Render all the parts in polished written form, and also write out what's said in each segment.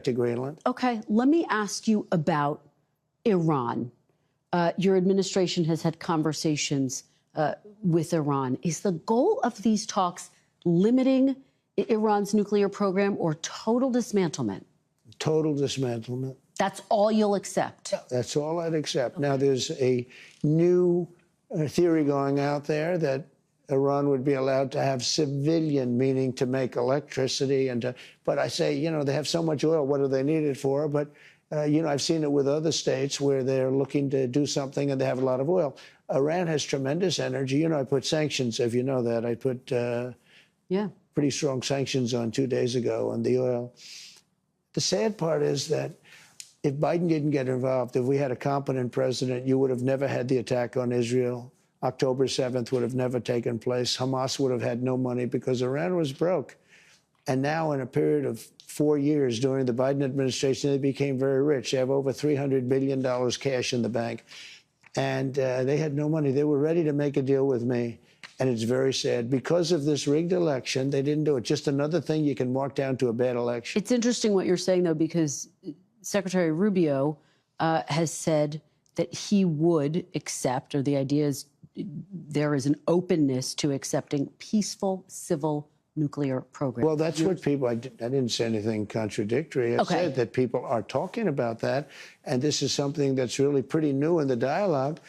to Greenland. Okay, let me ask you about Iran. Your administration has had conversations with Iran. Is the goal of these talks limiting Iran's nuclear program or total dismantlement? Total dismantlement. That's all you'll accept? That's all I'd accept. Okay. Now, there's a new theory going out there that Iran would be allowed to have civilian, meaning to make electricity but I say, you know, they have so much oil, what do they need it for? But, you know, I've seen it with other states where they're looking to do something and they have a lot of oil. Iran has tremendous energy. You know, I put sanctions, if you know that. I put pretty strong sanctions on 2 days ago on the oil. The sad part is that if Biden didn't get involved, if we had a competent president, you would have never had the attack on Israel. October 7th would have never taken place. Hamas would have had no money because Iran was broke. And now, in a period of 4 years during the Biden administration, they became very rich. They have over $300 billion cash in the bank. And they had no money. They were ready to make a deal with me. And it's very sad. Because of this rigged election, they didn't do it. Just another thing you can mark down to a bad election. It's interesting what you're saying, though, because Secretary Rubio has said that he would accept, or the idea is there is an openness to accepting peaceful civil nuclear program. Well, that's what people, I didn't say anything contradictory. I said that people are talking about that, and this is something that's really pretty new in the dialogue.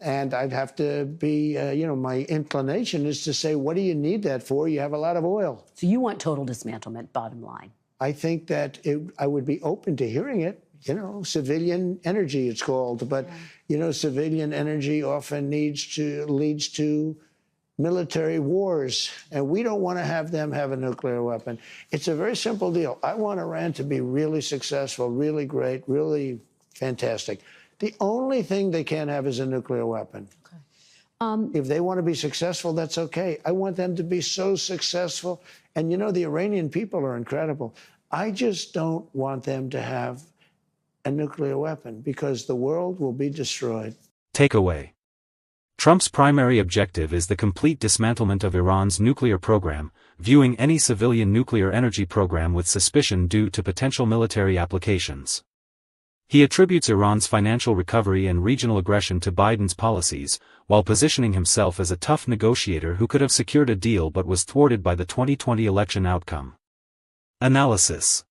And I'd have to be, you know, my inclination is to say, what do you need that for? You have a lot of oil. So you want total dismantlement, bottom line. I think that I would be open to hearing it. You know, civilian energy, it's called. But, you know, civilian energy often leads to military wars. And we don't want to have them have a nuclear weapon. It's a very simple deal. I want Iran to be really successful, really great, really fantastic. The only thing they can't have is a nuclear weapon. Okay. If they want to be successful, that's okay. I want them to be so successful. And, you know, the Iranian people are incredible. I just don't want them to have a nuclear weapon because the world will be destroyed. Takeaway. Trump's primary objective is the complete dismantlement of Iran's nuclear program, viewing any civilian nuclear energy program with suspicion due to potential military applications. He attributes Iran's financial recovery and regional aggression to Biden's policies, while positioning himself as a tough negotiator who could have secured a deal but was thwarted by the 2020 election outcome. Analysis.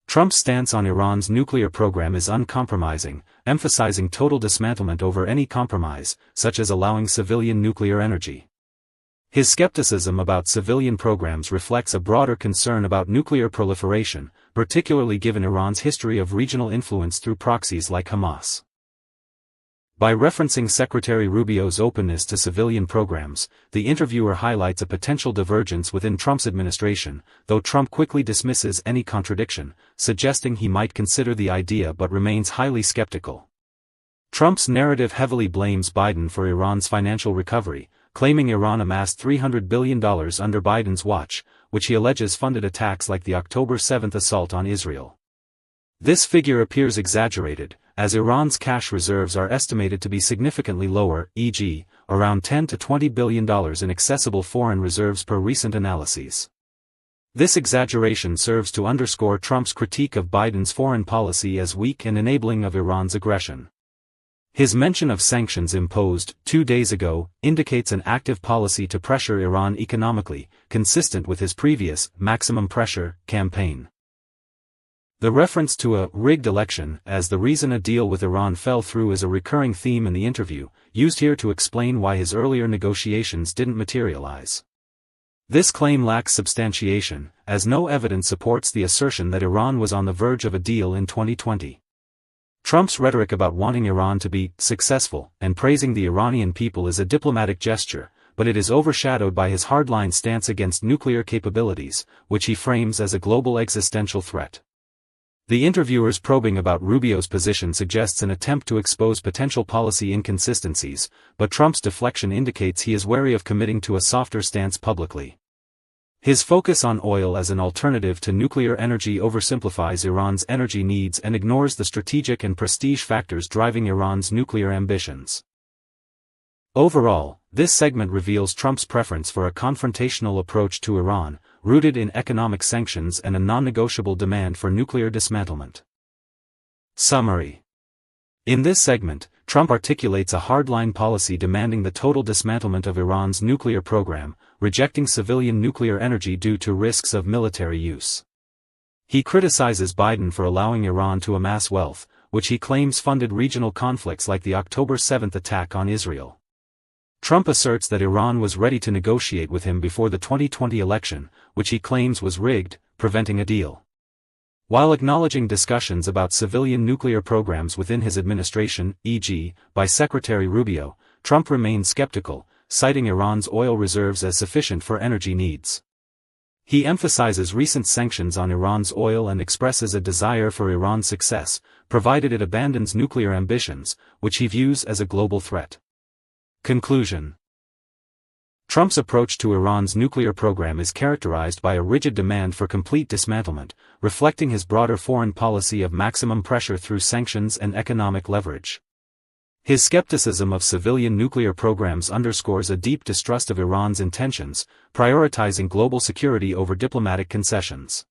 Trump's stance on Iran's nuclear program is uncompromising, emphasizing total dismantlement over any compromise, such as allowing civilian nuclear energy. His skepticism about civilian programs reflects a broader concern about nuclear proliferation, particularly given Iran's history of regional influence through proxies like Hamas. By referencing Secretary Rubio's openness to civilian programs, the interviewer highlights a potential divergence within Trump's administration, though Trump quickly dismisses any contradiction, suggesting he might consider the idea but remains highly skeptical. Trump's narrative heavily blames Biden for Iran's financial recovery, claiming Iran amassed $300 billion under Biden's watch, which he alleges funded attacks like the October 7th assault on Israel. This figure appears exaggerated, as Iran's cash reserves are estimated to be significantly lower, e.g., around $10 to $20 billion in accessible foreign reserves per recent analyses. This exaggeration serves to underscore Trump's critique of Biden's foreign policy as weak and enabling of Iran's aggression. His mention of sanctions imposed 2 days ago indicates an active policy to pressure Iran economically, consistent with his previous maximum pressure campaign. The reference to a rigged election as the reason a deal with Iran fell through is a recurring theme in the interview, used here to explain why his earlier negotiations didn't materialize. This claim lacks substantiation, as no evidence supports the assertion that Iran was on the verge of a deal in 2020. Trump's rhetoric about wanting Iran to be successful and praising the Iranian people is a diplomatic gesture, but it is overshadowed by his hardline stance against nuclear capabilities, which he frames as a global existential threat. The interviewer's probing about Rubio's position suggests an attempt to expose potential policy inconsistencies, but Trump's deflection indicates he is wary of committing to a softer stance publicly. His focus on oil as an alternative to nuclear energy oversimplifies Iran's energy needs and ignores the strategic and prestige factors driving Iran's nuclear ambitions. Overall, this segment reveals Trump's preference for a confrontational approach to Iran, rooted in economic sanctions and a non-negotiable demand for nuclear dismantlement. Summary. In this segment, Trump articulates a hardline policy demanding the total dismantlement of Iran's nuclear program, rejecting civilian nuclear energy due to risks of military use. He criticizes Biden for allowing Iran to amass wealth, which he claims funded regional conflicts like the October 7 attack on Israel. Trump asserts that Iran was ready to negotiate with him before the 2020 election, which he claims was rigged, preventing a deal. While acknowledging discussions about civilian nuclear programs within his administration, e.g., by Secretary Rubio, Trump remains skeptical, citing Iran's oil reserves as sufficient for energy needs. He emphasizes recent sanctions on Iran's oil and expresses a desire for Iran's success, provided it abandons nuclear ambitions, which he views as a global threat. Conclusion. Trump's approach to Iran's nuclear program is characterized by a rigid demand for complete dismantlement, reflecting his broader foreign policy of maximum pressure through sanctions and economic leverage. His skepticism of civilian nuclear programs underscores a deep distrust of Iran's intentions, prioritizing global security over diplomatic concessions.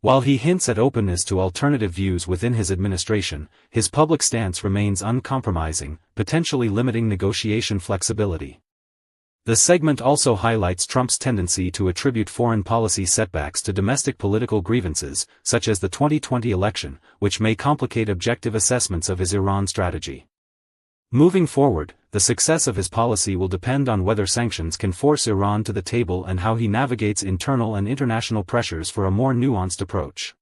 While he hints at openness to alternative views within his administration, his public stance remains uncompromising, potentially limiting negotiation flexibility. The segment also highlights Trump's tendency to attribute foreign policy setbacks to domestic political grievances, such as the 2020 election, which may complicate objective assessments of his Iran strategy. Moving forward, the success of his policy will depend on whether sanctions can force Iran to the table and how he navigates internal and international pressures for a more nuanced approach.